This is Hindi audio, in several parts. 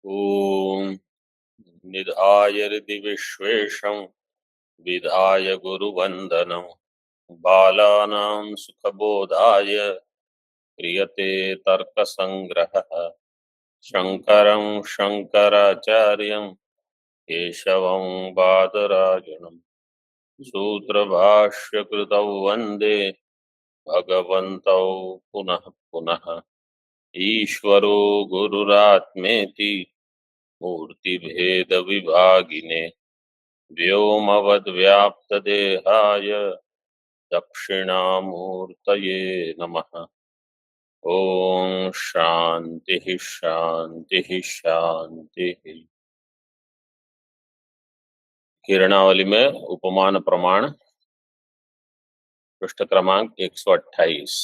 ॐ निधाय हृदि विश्वेशं विधाय गुरुवन्दनं बालानां सुखबोधाय क्रियते तर्कसङ्ग्रहः शङ्करं शङ्कराचार्यं केशवं बादरायणं सूत्रभाष्यकृतौ वन्दे भगवन्तौ पुनः पुनः ईश्वरो गुरुरात्मेति मूर्तिभेदविभागिने व्योमवद्व्याप्तदेहाय दक्षिणामूर्तये नमः। ओम शांति शांति शांति। किरणावली में उपमान प्रमाण पृष्ठ क्रमांक 128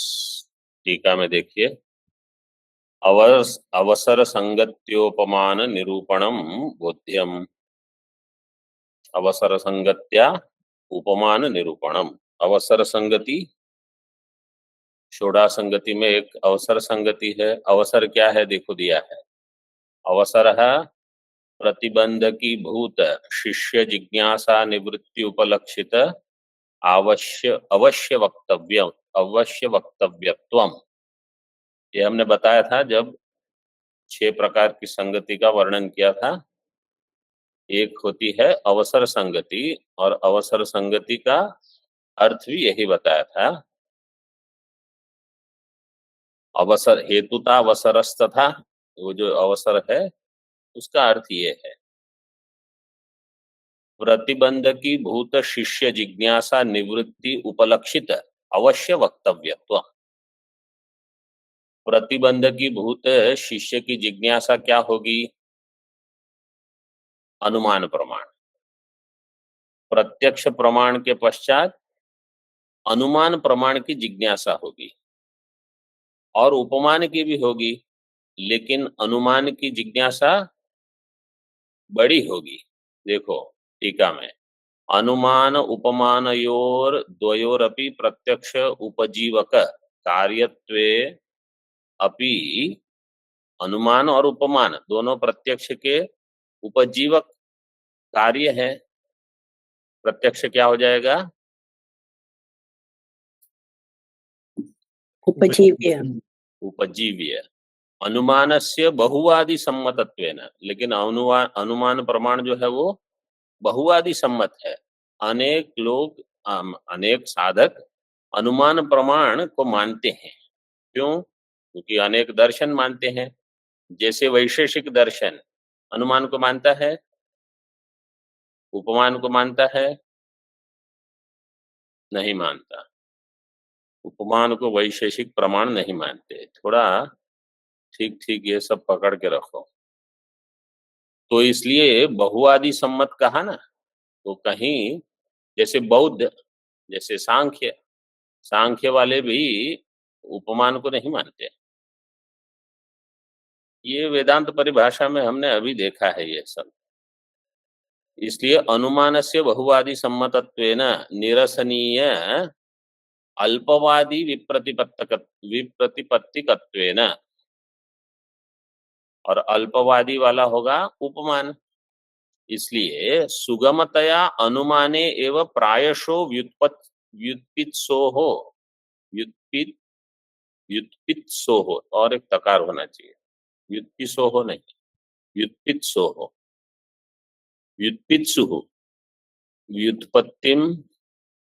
टीका में देखिए। अवसर संगत्योपमान निरूपणम बोध्यम। अवसर संगत्या उपमान निरूपणम। अवसर संगति, षोडा संगति में एक अवसर संगति है। अवसर क्या है देखो दिया है। अवसर है प्रतिबंधकी भूत शिष्य जिज्ञासा निवृत्ति उपलक्षित अवश्य वक्तव्यत्वम। ये हमने बताया था जब 6 प्रकार की संगति का वर्णन किया था। एक होती है अवसर संगति, और अवसर संगति का अर्थ भी यही बताया था। अवसर हेतुता अवसरस्त था, वो जो अवसर है उसका अर्थ ये है प्रतिबंधकी भूत शिष्य जिज्ञासा निवृत्ति उपलक्षित अवश्य वक्तव्यत्व। प्रतिबंधकी भूत शिष्य की जिज्ञासा क्या होगी? अनुमान प्रमाण। प्रत्यक्ष प्रमाण के पश्चात अनुमान प्रमाण की जिज्ञासा होगी, और उपमान की भी होगी, लेकिन अनुमान की जिज्ञासा बड़ी होगी। देखो टीका में, अनुमान उपमानयोर द्वयोरपि प्रत्यक्ष उपजीवक कार्यत्वे अपि। अनुमान और उपमान दोनों प्रत्यक्ष के उपजीवक कार्य है। प्रत्यक्ष क्या हो जाएगा? उपजीव्य। उपजीव्य। अनुमानस्य बहुवादी सम्मतत्वेन, लेकिन अनुमान प्रमाण जो है वो बहुवादी सम्मत है। अनेक लोग अनेक साधक अनुमान प्रमाण को मानते हैं। क्यों? क्योंकि अनेक दर्शन मानते हैं। जैसे वैशेषिक दर्शन अनुमान को मानता है, उपमान को मानता है? नहीं मानता। उपमान को वैशेषिक प्रमाण नहीं मानते। थोड़ा ठीक ठीक ये सब पकड़ के रखो। तो इसलिए बहुवादी सम्मत कहा ना, तो कहीं जैसे बौद्ध, जैसे सांख्य वाले भी उपमान को नहीं मानते। ये वेदांत परिभाषा में हमने अभी देखा है ये सब। इसलिए अनुमानस्य बहुवादी सम्मतत्वेन निरसनीय अल्पवादी विप्रतिपत्तिकत्वेन, और अल्पवादी वाला होगा उपमान। इसलिए सुगमतया अनुमाने एवं प्रायशो व्युत्पित्सो हो, व्युत्पित्सो हो, और एक तकार होना चाहिए। व्युत्पित्सो हो नहीं, व्युत्पित्सो हो। व्युत्पित्सु हो, व्युत्पत्तिम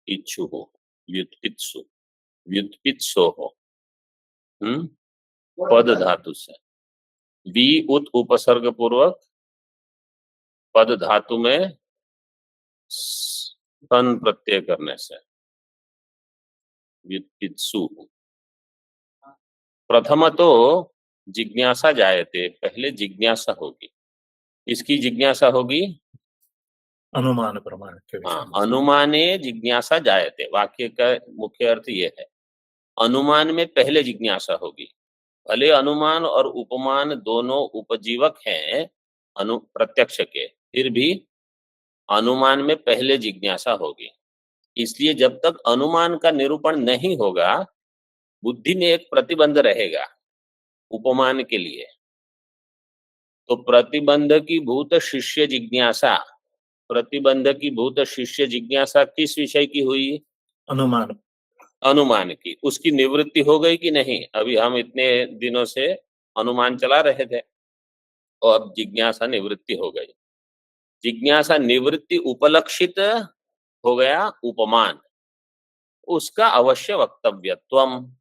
इच्छु हो, व्युत्पित्सु, व्युत्पित्सो हो। पद धातु से बी उत उपसर्ग पूर्वक पद धातु में सन प्रत्यय करने से व्युत्पित्सु। प्रथम तो जिज्ञासा जायते, पहले जिज्ञासा होगी। इसकी जिज्ञासा होगी अनुमान प्रमाण के हाँ, अनुमाने जिज्ञासा जायते। वाक्य का मुख्य अर्थ ये है, अनुमान में पहले जिज्ञासा होगी। भले अनुमान और उपमान दोनों उपजीवक हैं प्रत्यक्ष के, फिर भी अनुमान में पहले जिज्ञासा होगी। इसलिए जब तक अनुमान का निरूपण नहीं होगा, बुद्धि में एक प्रतिबंध रहेगा उपमान के लिए। तो प्रतिबंध की भूत शिष्य जिज्ञासा, प्रतिबंध की भूत शिष्य जिज्ञासा किस विषय की हुई? अनुमान। अनुमान की। उसकी निवृत्ति हो गई कि नहीं? अभी हम इतने दिनों से अनुमान चला रहे थे और अब जिज्ञासा निवृत्ति हो गई। जिज्ञासा निवृत्ति उपलक्षित हो गया उपमान, उसका अवश्य वक्तव्यत्वम,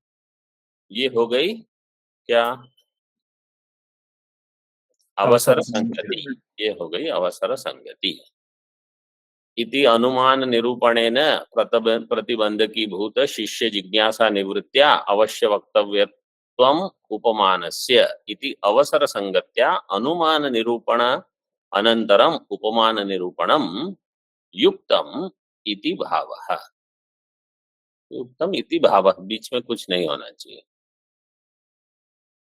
ये हो गई क्या? अवसर संगति। ये हो गई अवसर संगति। इति अनुमान निरूपणेन प्रतिबंध की भूत शिष्य जिज्ञासा निवृत्त्या अवश्य वक्तव्यत्वम उपमानस्य इति अवसर संगत्या अनुमान निरूपण अनंतरम उपमान निरूपणम युक्तम इति भावः। युक्तम इति भावः, बीच में कुछ नहीं होना चाहिए।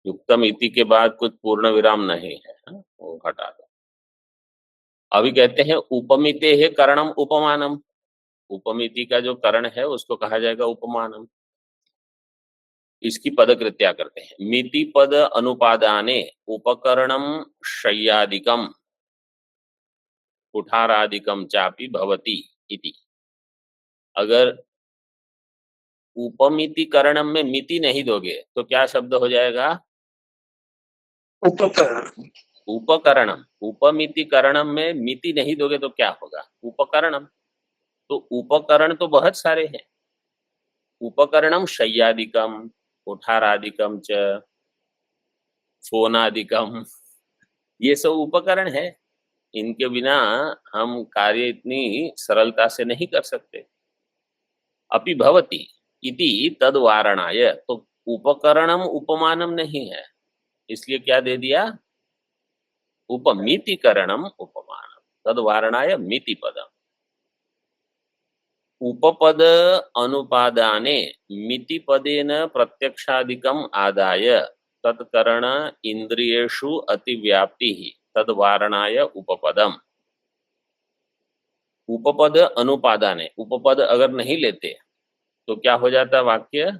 युक्तम इति के बाद कुछ पूर्ण विराम नहीं है, वो हटा दो। अभी कहते हैं उपमिते है करणम उपमानम। उपमिति का जो करण है उसको कहा जाएगा उपमानम। इसकी पदकृत्या करते हैं। मिति पद अनुपादाने उपकरणम शय्यादिकम कुठारादिकम चापि भवति इति। अगर उपमिति करणम में मिति नहीं दोगे तो क्या शब्द हो जाएगा? उपकरण। उपकरणम। उपमिति करणम में मिति नहीं दोगे तो क्या होगा? उपकरणम। तो उपकरण तो बहुत सारे हैं। उपकरणम शय्यादिकम कुठारादिकम च फोनादिकम, ये सब उपकरण है। इनके बिना हम कार्य इतनी सरलता से नहीं कर सकते। अपि भवति इति तद वारणाय, तो उपकरणम उपमानम नहीं है, इसलिए क्या दे दिया? उपमितिकरणम उपमानम तद वारणाय मिति पदम। उपपद अनुपादाने मिति पदेन प्रत्यक्षादिकम आदाय तत्करण इंद्रियेषु अतिव्याप्ति तद वारणाय उपपदम। उपपद अनुपादाने, उपपद अगर नहीं लेते तो क्या हो जाता वाक्य?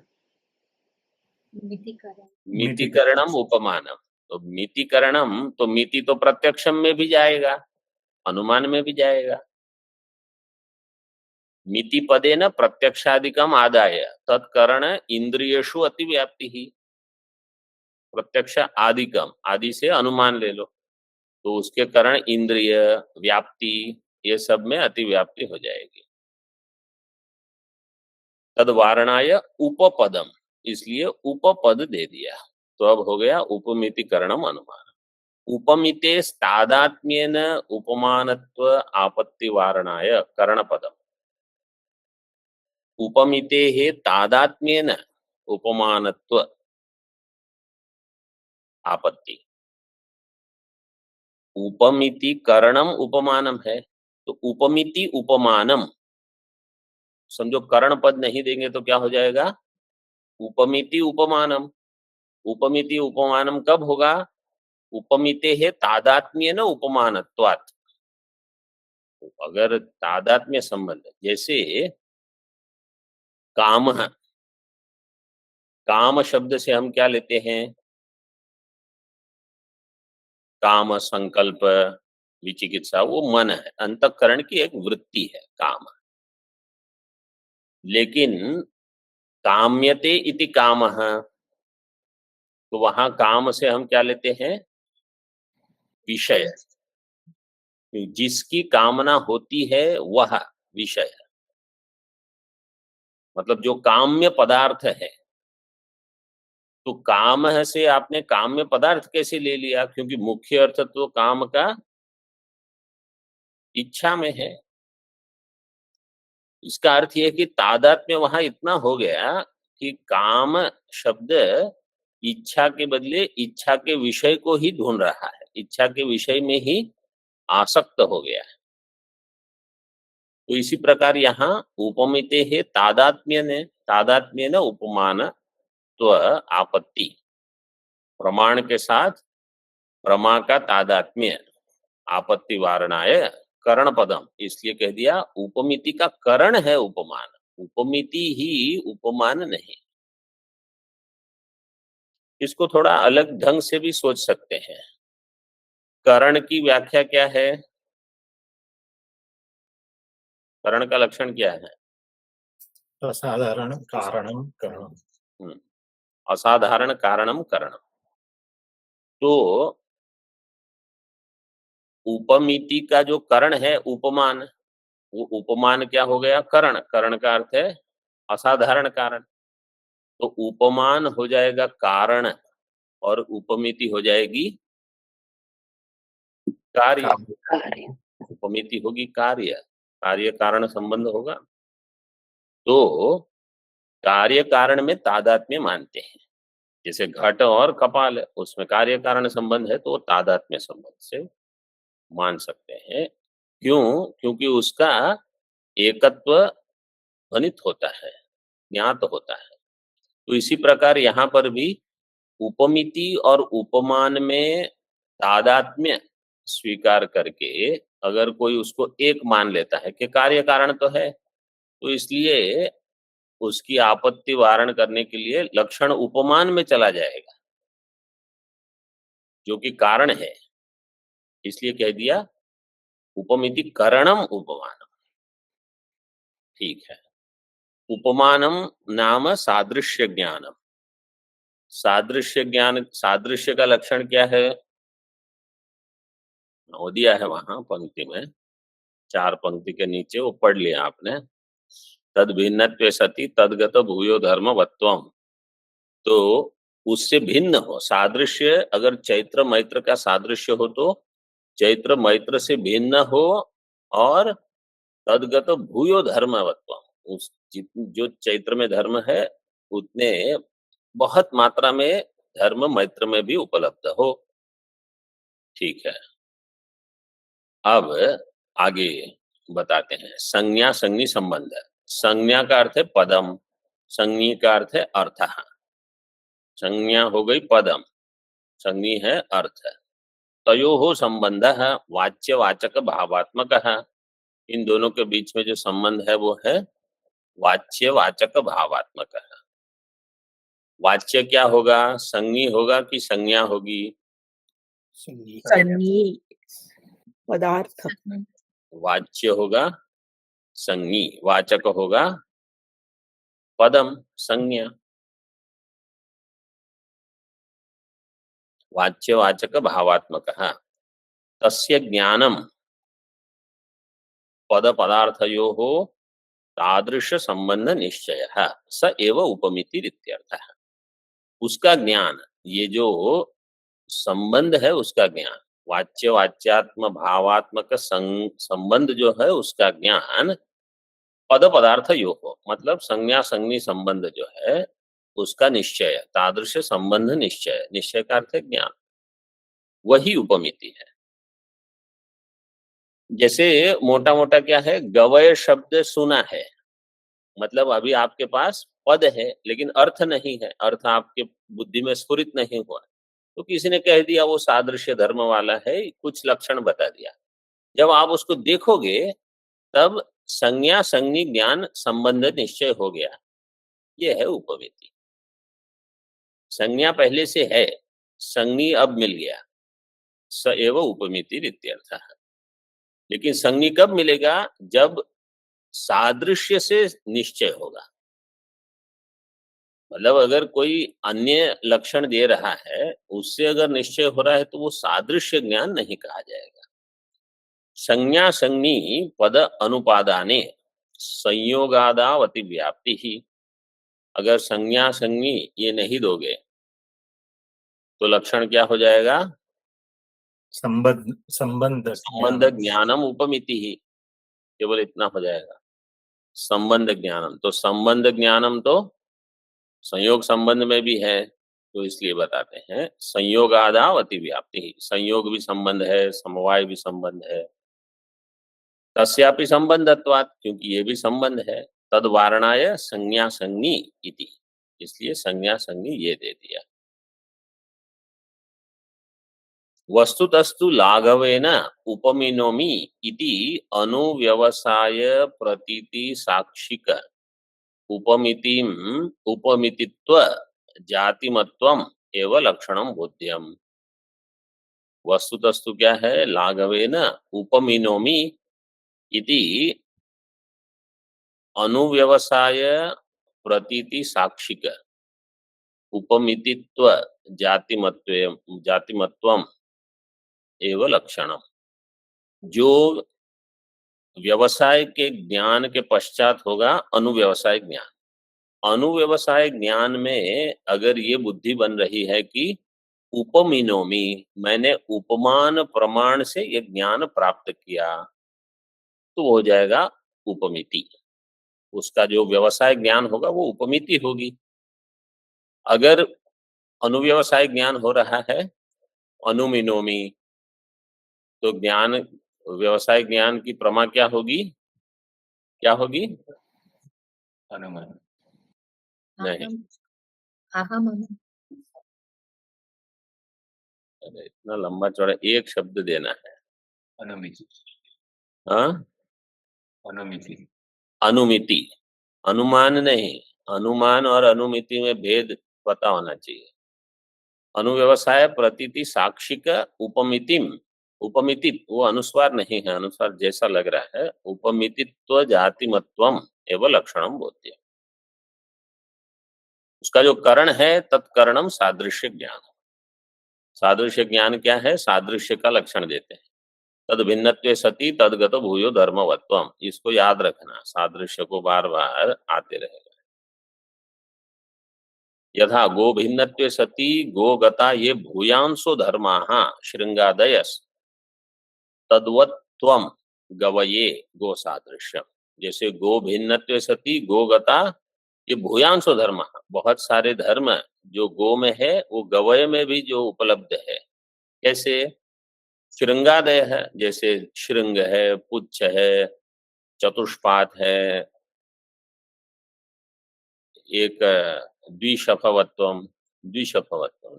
मितिकरणम उपमानम। तो मितिकरणम, तो मिति तो प्रत्यक्षम में भी जाएगा, अनुमान में भी जाएगा। मिति पदेन प्रत्यक्षादिकम आदाय तत्करण इंद्रियेषु अतिव्याप्ति ही। प्रत्यक्ष आदिकम, आदि से अनुमान ले लो तो उसके कारण इंद्रिय व्याप्ति ये सब में अतिव्याप्ति हो जाएगी। तद वारणाय उपपदम, इसलिए उपपद दे दिया। तो अब हो गया उपमितिकरणम अनुमान। उपमिते तादात्म्येन उपमानत्व आपत्ति वारणाय करणपदम। उपमिते हे तादात्म्येन उपमानत्व आपत्ति। उपमिति करणम उपमानम है, तो उपमिति उपमानम, समझो करण पद नहीं देंगे तो क्या हो जाएगा? उपमिति उपमानम। उपमिति उपमानम कब होगा? उपमिते है तादात्म्य न उपमानत्वात्। अगर तादात्म्य संबंध, जैसे काम है, काम शब्द से हम क्या लेते हैं? काम, संकल्प, विचिकित्सा, वो मन है, अंतःकरण की एक वृत्ति है काम। लेकिन काम्यते इति कामः, तो वहां काम से हम क्या लेते हैं? विषय। जिसकी कामना होती है वह विषय है, मतलब जो काम्य पदार्थ है। तो काम है से आपने काम्य पदार्थ कैसे ले लिया? क्योंकि मुख्य अर्थ तो काम का इच्छा में है। इसका अर्थ यह कि तादात्म्य वहां इतना हो गया कि काम शब्द इच्छा के बदले इच्छा के विषय को ही ढूंढ रहा है, इच्छा के विषय में ही आसक्त हो गया है। तो इसी प्रकार यहाँ उपमिते है तादात्म्य न उपमान तो आपत्ति, प्रमाण के साथ प्रमा का तादात्म्य आपत्ति वारणाय करण पदम, इसलिए कह दिया उपमिति का करण है उपमान, उपमिति ही उपमान नहीं। इसको थोड़ा अलग ढंग से भी सोच सकते हैं। करण की व्याख्या क्या है? करण का लक्षण क्या है? असाधारण कारणम करणम। हम्म, असाधारण कारणम करणम। तो उपमिति का जो करण है उपमान, वो उपमान क्या हो गया? करण। करण का अर्थ है असाधारण कारण। तो उपमान हो जाएगा कारण और उपमिति हो जाएगी कार्य। कार्य। उपमिति होगी कार्य, कार्य कारण संबंध होगा। तो कार्य कारण में तादात्म्य मानते हैं। जैसे घट और कपाल है, उसमें कार्य कारण संबंध है, तो वो तादात्म्य संबंध से मान सकते हैं। क्यों? क्योंकि उसका एकत्व ध्वनित होता है, ज्ञात होता है। तो इसी प्रकार यहाँ पर भी उपमिति और उपमान में तादात्म्य स्वीकार करके अगर कोई उसको एक मान लेता है कि कार्य कारण तो है, तो इसलिए उसकी आपत्ति वारण करने के लिए लक्षण उपमान में चला जाएगा जो कि कारण है। इसलिए कह दिया उपमिति करणम उपमानम। ठीक है। उपमानम नाम सादृश्य ज्ञानम। सादृश्य ज्ञान, सादृश्य का लक्षण क्या है? वो दिया है वहां पंक्ति में, 4 पंक्ति के नीचे, वो पढ़ लिया आपने। तद भिन्नत्वे सति तदगत भूयो धर्मवत्वम। तो उससे भिन्न हो सादृश्य। अगर चैत्र मैत्र का सादृश्य हो तो चैत्र मैत्र से भिन्न हो, और तदगत भूयो धर्मवत्वम, उस जो चैत्र में धर्म है उतने बहुत मात्रा में धर्म मैत्र में भी उपलब्ध हो। ठीक है। अब आगे बताते हैं संज्ञा संज्ञी संबंध। संज्ञा का अर्थ है पदम, संज्ञी का अर्थ है अर्थ। संज्ञा हो गई पदम, संज्ञी है अर्थ। तयोः संबंधः वाच्यवाचक भावात्मकः। इन दोनों के बीच में जो संबंध है वो है वाच्यवाचक भावात्मक। वाच्य क्या होगा? संज्ञी होगा कि संज्ञा होगी? संज्ञी पदार्थ। वाच्य होगा संज्ञी, वाचक होगा पदम संज्ञा। वाच्यवाचक भावात्मकः तस्य ज्ञानम पद पदार्थयोः तादृश संबंध निश्चय स एव उपमिति इत्यर्थः। उसका ज्ञान, ये जो संबंध है उसका ज्ञान, वाच्य वाच्यात्म भावात्मक संबंध जो है उसका ज्ञान पद पदार्थ योग, मतलब संज्ञा संज्ञी संबंध जो है उसका निश्चय, तादृश संबंध निश्चय, निश्चय का अर्थ है ज्ञान, वही उपमिति है। जैसे मोटा मोटा क्या है, गवय शब्द सुना है, मतलब अभी आपके पास पद है लेकिन अर्थ नहीं है, अर्थ आपके बुद्धि में स्फुरित नहीं हुआ, तो किसी ने कह दिया वो सादृश्य धर्म वाला है, कुछ लक्षण बता दिया। जब आप उसको देखोगे तब संज्ञा संज्ञी ज्ञान संबंध निश्चय हो गया, ये है उपमिति। संज्ञा पहले से है, संज्ञी अब मिल गया, स एव उपमिति इत्यर्थः। लेकिन संज्ञी कब मिलेगा? जब सादृश्य से निश्चय होगा। मतलब अगर कोई अन्य लक्षण दे रहा है, उससे अगर निश्चय हो रहा है तो वो सादृश्य ज्ञान नहीं कहा जाएगा। संज्ञा संज्ञी पद अनुपादाने संयोगादावति व्याप्ति ही। अगर संज्ञा संज्ञी ये नहीं दोगे तो लक्षण क्या हो जाएगा? संबंध संबंध संबंध ज्ञानम उपमिति ही, केवल इतना हो जाएगा, संबंध ज्ञानम। तो संबंध ज्ञानम तो संयोग संबंध में भी है, तो इसलिए बताते हैं संयोगादावति व्याप्ति। संयोग भी संबंध है, समवाय भी संबंध है, तस्यापि संबंधत्वात्, क्योंकि ये भी संबंध है। तद वारणाय संज्ञा संज्ञी इति, इसलिए संज्ञा संज्ञी ये दे दिया। वस्तुतस्तु लाघवेन उपमिनोमि इति अनुव्यवसाय प्रतीति साक्षिक उपमितिम उपमितित्व जातिमत्वम एव लक्षणम बोध्यम। वस्तुतस्तु क्या है, लाघवेन उपमिनोमि इति अनुव्यवसाय प्रतीति साक्षिक उपमितित्व जातिमत्वम एवं लक्षणम। जो व्यवसाय के ज्ञान के पश्चात होगा अनुव्यवसाय ज्ञान। अनुव्यवसाय ज्ञान में अगर ये बुद्धि बन रही है कि उपमिनोमी, मैंने उपमान प्रमाण से ये ज्ञान प्राप्त किया, तो हो जाएगा उपमिति। उसका जो व्यवसाय ज्ञान होगा वो उपमिति होगी। अगर अनुव्यवसाय ज्ञान हो रहा है अनुमिनोमी, तो ज्ञान व्यवसाय ज्ञान की प्रमा क्या होगी, क्या होगी? अनुमान नहीं, अहम अरे इतना लंबा चौड़ा एक शब्द देना है। अनुमिति हाँ, अनुमिति अनुमिति, अनुमान नहीं। अनुमान और अनुमिति में भेद पता होना चाहिए। अनुव्यवसाय प्रतीति साक्षिक उपमितिम, उपमिति वो अनुस्वार नहीं है, अनुस्वार जैसा लग रहा है। उपमितित्व जातिमत्वम एवं लक्षणम बोलते हैं। उसका जो करण है तत्करणम सादृश्य ज्ञान। सादृश्य ज्ञान क्या है? सादृश्य का लक्षण देते हैं। तद भिन्नत्वे सती तदगत भूयो धर्मवत्वम, इसको याद रखना, सादृश्य को बार बार आते रहेगा। यथा गो भिन्नत्वे सती गोगता ये भूयांसो धर्माः श्रृंगादयस तद्वत्वम गवये गो सादृश्यम। जैसे गो भिन्नत्वे सती गोगता ये भूयांसो धर्म, बहुत सारे धर्म जो गो में है वो गवय में भी जो उपलब्ध है। कैसे? श्रृंगादय है, जैसे श्रृंग है, पुच्छ है, चतुष्पाद है, एक द्विशफवत्वम, द्विशफवत्वम,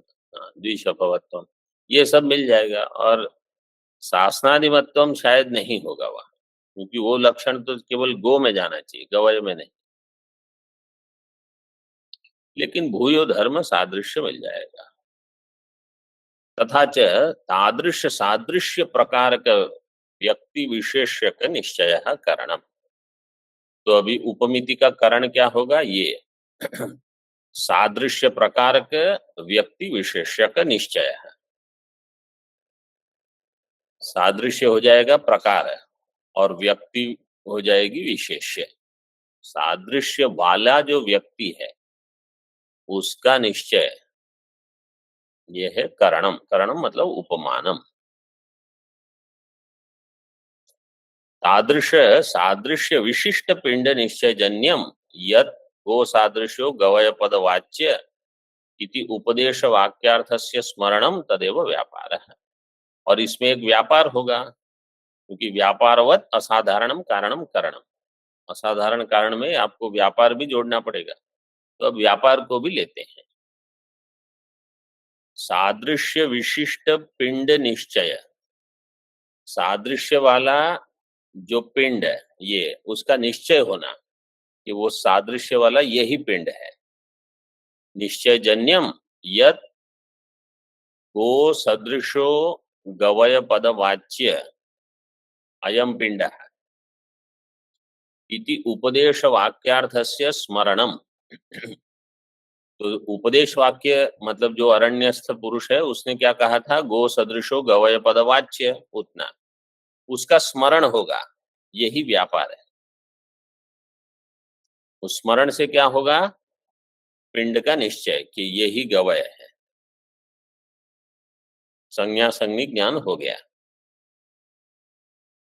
द्विशफवत्वम, ये सब मिल जाएगा। और शासनाधिमत्वम शायद नहीं होगा वहां, क्योंकि वो लक्षण तो केवल गो में जाना चाहिए, गवय में नहीं। लेकिन भूयो धर्म सादृश्य मिल जाएगा। तथा च तादृश सादृश्य प्रकार का व्यक्ति विशेष्य का निश्चय करणम। तो अभी उपमिति का करण क्या होगा? ये सादृश्य प्रकार के व्यक्ति विशेष्य का निश्चय है। सादृश्य हो जाएगा प्रकार और व्यक्ति हो जाएगी विशेष्य। सादृश्य वाला जो व्यक्ति है उसका निश्चय ये है करणम। करणम मतलब उपमानम। तादृश सादृश्य विशिष्ट पिंड निश्चय जन्यम यत् गो सादृश्यो गवय पद वाच्य इति उपदेश वाक्यार्थस्य स्मरणम तदेव व्यापार है। और इसमें एक व्यापार होगा, क्योंकि व्यापारवत असाधारणम कारणम करणम। असाधारण कारण में आपको व्यापार भी जोड़ना पड़ेगा, तो अब व्यापार को भी लेते हैं। सादृश्य विशिष्ट पिंड निश्चय, सादृश्य वाला जो पिंड है ये उसका निश्चय होना कि वो सादृश्य वाला यही पिंड है। निश्चय जन्यम यत् गो सदृशो गवय पद वाच्य अयम पिंड इति उपदेश वाक्यार्थस्य स्मरणम। तो उपदेश वाक्य मतलब जो अरण्यस्थ पुरुष है उसने क्या कहा था? गो सदृशो गवय पद वाच्य, उतना उसका स्मरण होगा, यही व्यापार है। उस स्मरण से क्या होगा? पिंड का निश्चय कि यही गवय है। संज्ञा संज्ञी ज्ञान हो गया।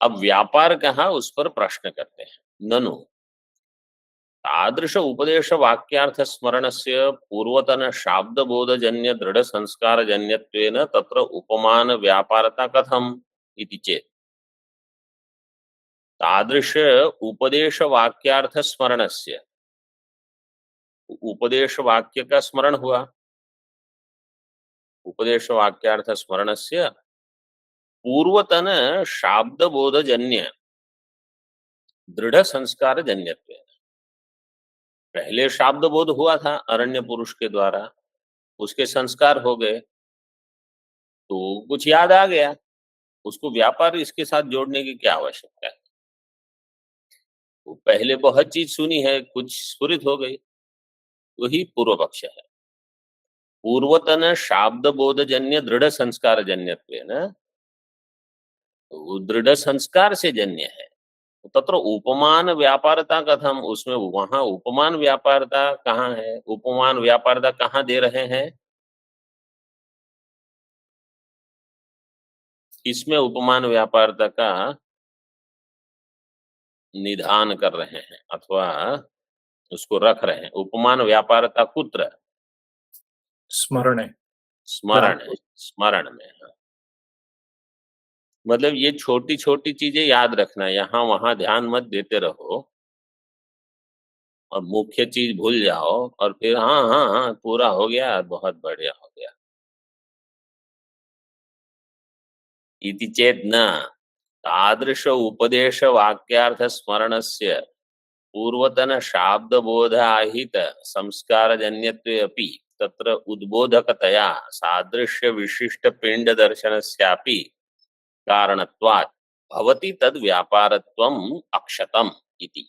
अब व्यापार कहा, उस पर प्रश्न करते हैं। ननु तादृश उपदेश वाक्यार्थ स्मरणस्य पूर्वतन शाब्द बोधजन्य दृढ़ संस्कार जन्यत्वेन तत्र उपमान व्यापारता कथम इति चेत् तादृश उपदेश वाक्यार्थ स्मरणस्य, उपदेश वाक्य का स्मरण हुआ, उपदेश वाक्यार्थ स्मरणस्य पूर्वतन शाब्द बोधजन्य दृढ़ संस्कार जन्यत्व, पहले शाब्द बोध हुआ था अरण्य पुरुष के द्वारा, उसके संस्कार हो गए। तो कुछ याद आ गया, उसको व्यापार इसके साथ जोड़ने की क्या आवश्यकता है? वो पहले बहुत चीज सुनी है, कुछ स्फुरित हो गई, वही पूर्व पक्ष है। पूर्वतन शाब्द बोधजन्य दृढ़ संस्कार जन्यत्वेन, वो दृढ़ संस्कार से जन्य है। तत्र उपमान व्यापारता कथम, उसमें वहां उपमान व्यापारता कहाँ है? उपमान व्यापारता कहाँ दे रहे हैं? इसमें उपमान व्यापारता का निधान कर रहे हैं अथवा उसको रख रहे हैं। उपमान व्यापारता कुत्र? स्मरणे स्मरण है, स्मरण में। हाँ। मतलब ये छोटी छोटी चीजें याद रखना, यहाँ वहां ध्यान मत देते रहो और मुख्य चीज भूल जाओ और फिर हाँ हाँ हाँ पूरा हो गया, बहुत बढ़िया हो गया। इति चेत न तादृश उपदेश वाक्यार्थ स्मरणस्य पूर्वतन शाब्दबोध आहित संस्कारजन्यत्वे अपि तत्र उद्बोधकतया सादृश्य विशिष्ट पिंड दर्शनस्यापि कारणत्वात् भवति तद व्यापारत्वम् अक्षतम् इति।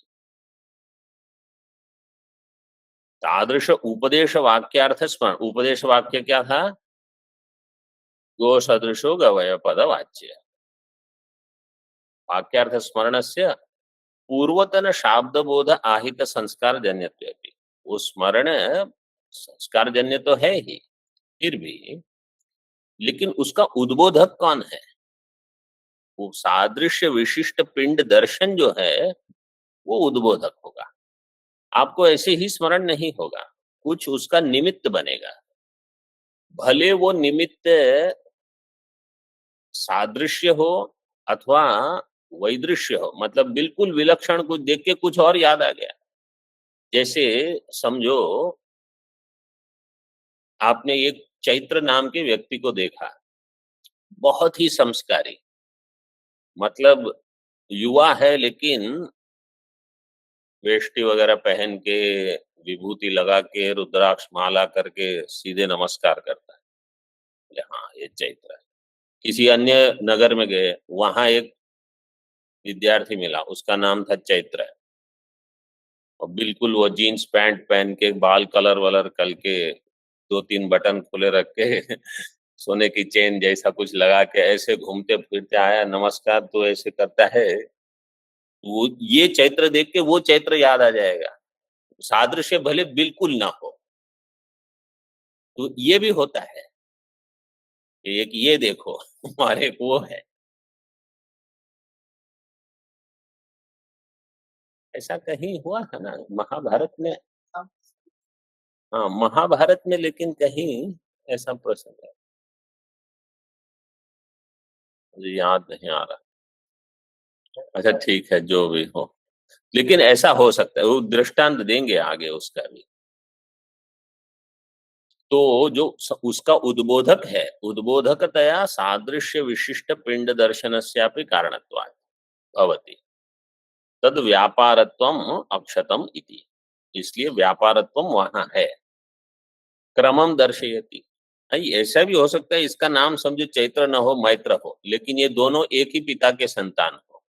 तादृश उपदेश वाक्यार्थ स्मरण, उपदेश वाक्य क्या था? गो सदृशो गवय पद वाच्य। वाक्यार्थ स्मरणस्य पूर्वतन शाब्द बोध आहित संस्कार जन्यत्वे अपि, वो स्मरण संस्कार जन्य तो है ही, फिर भी लेकिन उसका उद्बोधक कौन है? वो सादृश्य विशिष्ट पिंड दर्शन जो है वो उद्बोधक होगा। आपको ऐसे ही स्मरण नहीं होगा, कुछ उसका निमित्त बनेगा। भले वो निमित्त सादृश्य हो अथवा वैदृश्य हो, मतलब बिल्कुल विलक्षण कुछ देख के कुछ और याद आ गया। जैसे समझो आपने एक चैत्र नाम के व्यक्ति को देखा, बहुत ही संस्कारी, मतलब युवा है लेकिन वेष्टी वगैरह पहन के विभूति लगा के रुद्राक्ष माला करके सीधे नमस्कार करता है। बोले हाँ ये चैत्र है। किसी अन्य नगर में गए, वहां एक विद्यार्थी मिला, उसका नाम था चैत्र, और बिल्कुल वो जीन्स पैंट पहन के बाल कलर वलर करके 2-3 बटन खुले रख के सोने की चेन जैसा कुछ लगा के ऐसे घूमते फिरते आया, नमस्कार तो ऐसे करता है। वो ये चैत्र देख के वो चैत्र याद आ जाएगा, सादृश्य भले बिल्कुल ना हो। तो ये भी होता है कि एक ये देखो और एक वो है, ऐसा कहीं हुआ है ना महाभारत में? हाँ महाभारत में, लेकिन कहीं ऐसा प्रसंग है, मुझे याद नहीं आ रहा। अच्छा ठीक है, जो भी हो, लेकिन ऐसा हो सकता है, वो दृष्टांत देंगे आगे उसका भी। तो जो उसका उद्बोधक है, उद्बोधकतया सादृश्य विशिष्ट पिंड दर्शनस्यापि कारणत्वात् भवति तद व्यापारत्वम अक्षतम इति, इसलिए व्यापारत्वम वहां है। क्रमम दर्शयति, ऐसा भी हो सकता है इसका नाम समझो चैत्र न हो मैत्र हो, लेकिन ये दोनों एक ही पिता के संतान हो।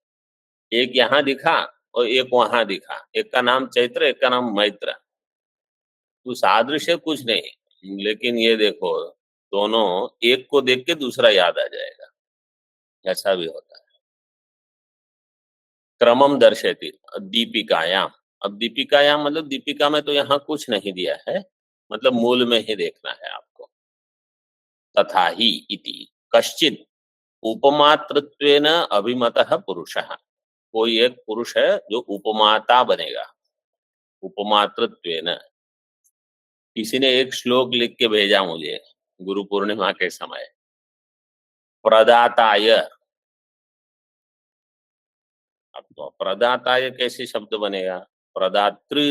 एक यहाँ दिखा और एक वहां दिखा, एक का नाम चैत्र एक का नाम मैत्र। तो सादृश्य कुछ नहीं, लेकिन ये देखो दोनों एक को देख के दूसरा याद आ जाएगा, ऐसा भी होता है। क्रमम दर्शयति दीपिकायाम, अब दीपिकायाम मतलब दीपिका में तो यहाँ कुछ नहीं दिया है, मतलब मूल में ही देखना है आपको। तथा ही इति कश्चित उपमातृत्वेन अभिमतः पुरुषः, कोई एक पुरुष है जो उपमाता बनेगा। उपमातृत्वेन, किसी ने एक श्लोक लिख के भेजा मुझे गुरु पूर्णिमा के समय, प्रदाताय। अब तो प्रदाताय कैसे शब्द बनेगा? प्रदातृ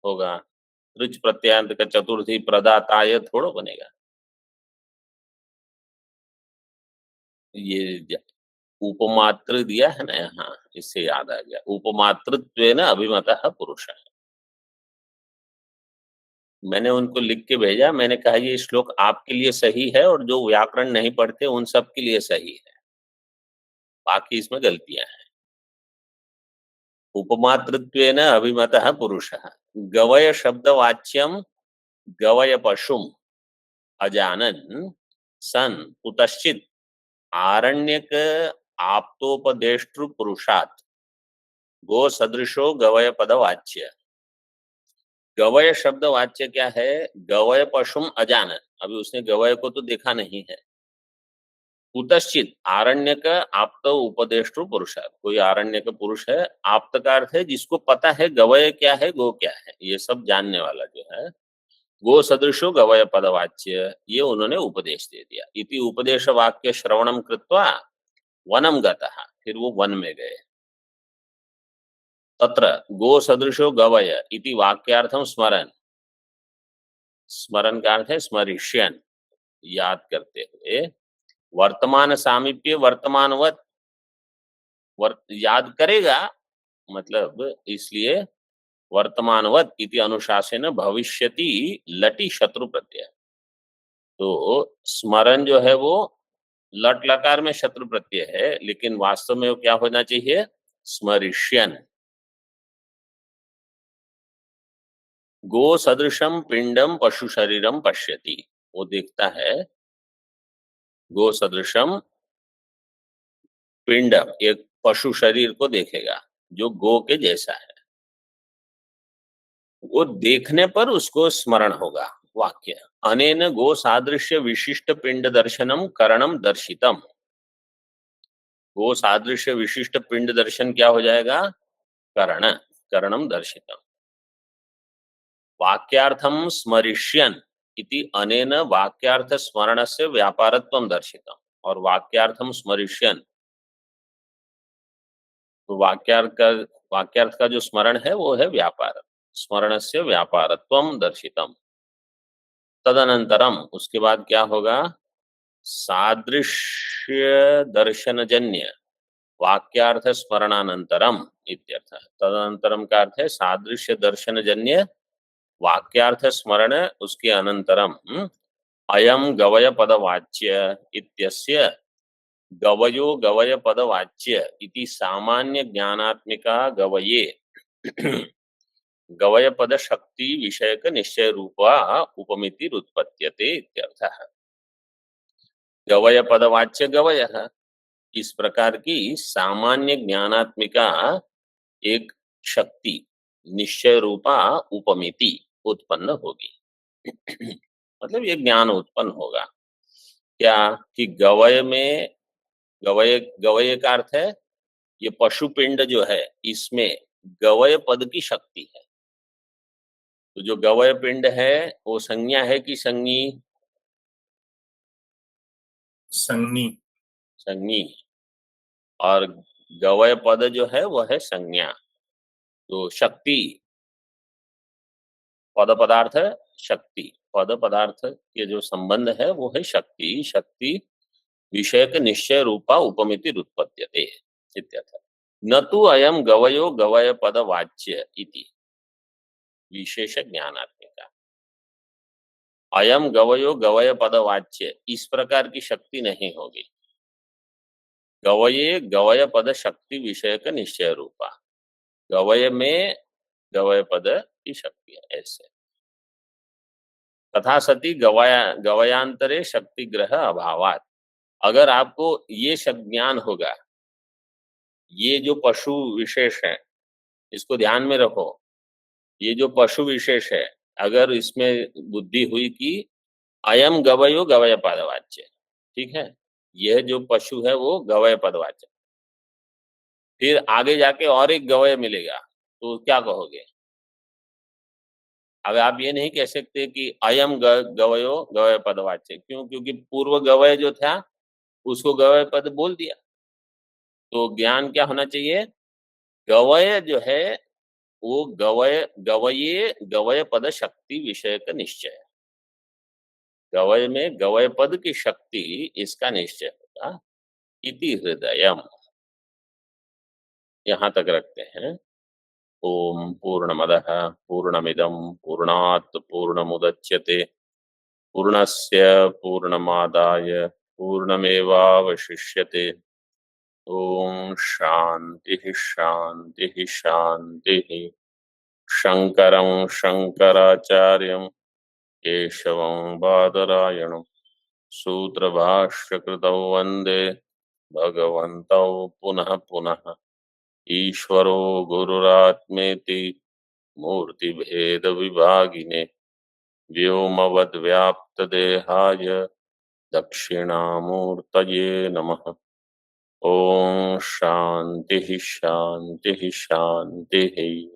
होगा, तृच प्रत्यांत का चतुर्थी, प्रदाताय थोड़ा बनेगा। ये उपमातृ दिया है ना यहाँ, इससे याद आ गया, उपमातृत्वेन अभिमतः पुरुषः। मैंने उनको लिख के भेजा, मैंने कहा ये श्लोक आपके लिए सही है और जो व्याकरण नहीं पढ़ते उन सब के लिए सही है, बाकी इसमें गलतियां हैं। उपमातृत्वेन अभिमतः पुरुषः गवय शब्दवाच्यम गवय पशुम अजानन सन कुतश्चित आरण्यक आप्तोपदेष्टृ पुरुषात् गो सदृशो गवय पदवाच्य। गवय शब्द वाच्य क्या है? गवय पशुम अजानन, अभी उसने गवय को तो देखा नहीं है। कुतश्चित आरण्य का आप्त उपदेष्टु पुरुष है, कोई आरण्य का पुरुष है, आप्त का अर्थ है जिसको पता है गवय क्या है, गो क्या है, ये सब जानने वाला जो है। गो सदृशो गवय पदवाच्य, ये उन्होंने उपदेश दे दिया। इति उपदेश वाक्य श्रवणम कृत्वा वनम गतः, फिर वो वन में गए। तत्र गो सदृशो गवय इति वाक्यार्थम स्मरन, स्मरण का अर्थ है स्मरिष्यन, याद करते हुए, वर्तमान सामीप्य वर्तमानवत, याद करेगा, मतलब इसलिए वर्तमानवत इति अनुशासन भविष्यति लटी शत्रु प्रत्यय। तो स्मरण जो है वो लट लकार में शत्रु प्रत्यय है, लेकिन वास्तव में वो क्या होना चाहिए? स्मरिष्यन। गो सदृशम पिंडम पशु शरीरम पश्यति, वो देखता है गो सदृशम पिंडम, एक पशु शरीर को देखेगा जो गो के जैसा है, वो देखने पर उसको स्मरण होगा। वाक्य अनेन गो सादृश्य विशिष्ट पिंड दर्शनम करणम दर्शितम। गो सादृश्य विशिष्ट पिंड दर्शन क्या हो जाएगा? करण, करणम दर्शितम। वाक्यार्थम स्मरिष्यन इति अनेन वाक्यार्थ स्मरण से व्यापारत्वम दर्शितम, और वाक्यार्थम स्मरिष्यन, तो वाक्यार्थ का जो स्मरण है वो है व्यापार, स्मरण से व्यापारत्वम दर्शितम। तदनंतरम, उसके बाद क्या होगा? सादृश्य दर्शनजन्य वाक्यार्थ स्मरणानंतरम इत्यर्थ। तदनंतरम का अर्थ है सादृश्य दर्शनजन्य वाक्यार्थ स्मरण, उसके अनंतरम अयम गवय पदवाच्य इत्यस्य गवयो गवय पदवाच्य इति सामान्य ज्ञानात्मिका गवये गवय पद शक्ति विषयक निश्चय रूपा उपमिति उत्पत्त्यते इत्यर्थः। गवय पदवाच्य गवय, इस प्रकार की सामान्य ज्ञानात्मिका एक शक्ति निश्चय रूपा उपमिति उत्पन्न होगी। मतलब ये ज्ञान उत्पन्न होगा क्या? कि गवय में, गवय, गवय का अर्थ है ये पशु पिंड जो है, इसमें गवय पद की शक्ति है। तो जो गवय पिंड है वो संज्ञा है कि संज्ञी? संज्ञी। संज्ञी। और गवय पद जो है वो है संज्ञा। तो शक्ति, पद पदार्थ शक्ति, पद पदार्थ के जो संबंध है वो है शक्ति, शक्ति विषयक निश्चय रूपा उपमिति उत्पत्त्यते इत्यर्थ। न तो अयम गवयो गवय पद वाच्य इति विशेष ज्ञानात्मिका। अयम गवयो गवय पद वाच्य, इस प्रकार की शक्ति नहीं होगी। गवये गवय पद शक्ति विषयक निश्चय रूपा, गवय में गवय पद की शक्ति है ऐसे। तथा सती गवयांतरे शक्ति ग्रह अभावात, अगर आपको ये ज्ञान होगा, ये जो पशु विशेष है इसको ध्यान में रखो, ये जो पशु विशेष है, अगर इसमें बुद्धि हुई कि अयम गवयो गवय पदवाच्य, ठीक है, यह जो पशु है वो गवय पदवाच्य, फिर आगे जाके और एक गवय मिलेगा तो क्या कहोगे? अब आप ये नहीं कह सकते कि अयम गवयो गवय पदवाच्य, क्यों? क्योंकि पूर्व गवय जो था उसको गवय पद बोल दिया। तो ज्ञान क्या होना चाहिए? गवय जो है वो गवये गवय पद शक्ति विषय का निश्चय, गवय में गवय पद की शक्ति, इसका निश्चय होगा। इति हृदयम, यहां तक रखते हैं। ओम पूर्णमदः पूर्णमिदं पूर्णात् पूर्णमुदच्यते पूर्णस्य पूर्णमादाय पूर्णमेवावशिष्यते। ओम शांति शांति शांति। शंकरं शंकराचार्यं केशवं बादरायणं सूत्रभाष्यकृतौ वन्दे भगवन्तौ पुनः पुनः। ईश्वरो गुरुरात्मेति मूर्तिभेदविभागिने व्योमवद्व्याप्तदेहाय दक्षिणामूर्तये नमः। ओम शांति शांति शांति।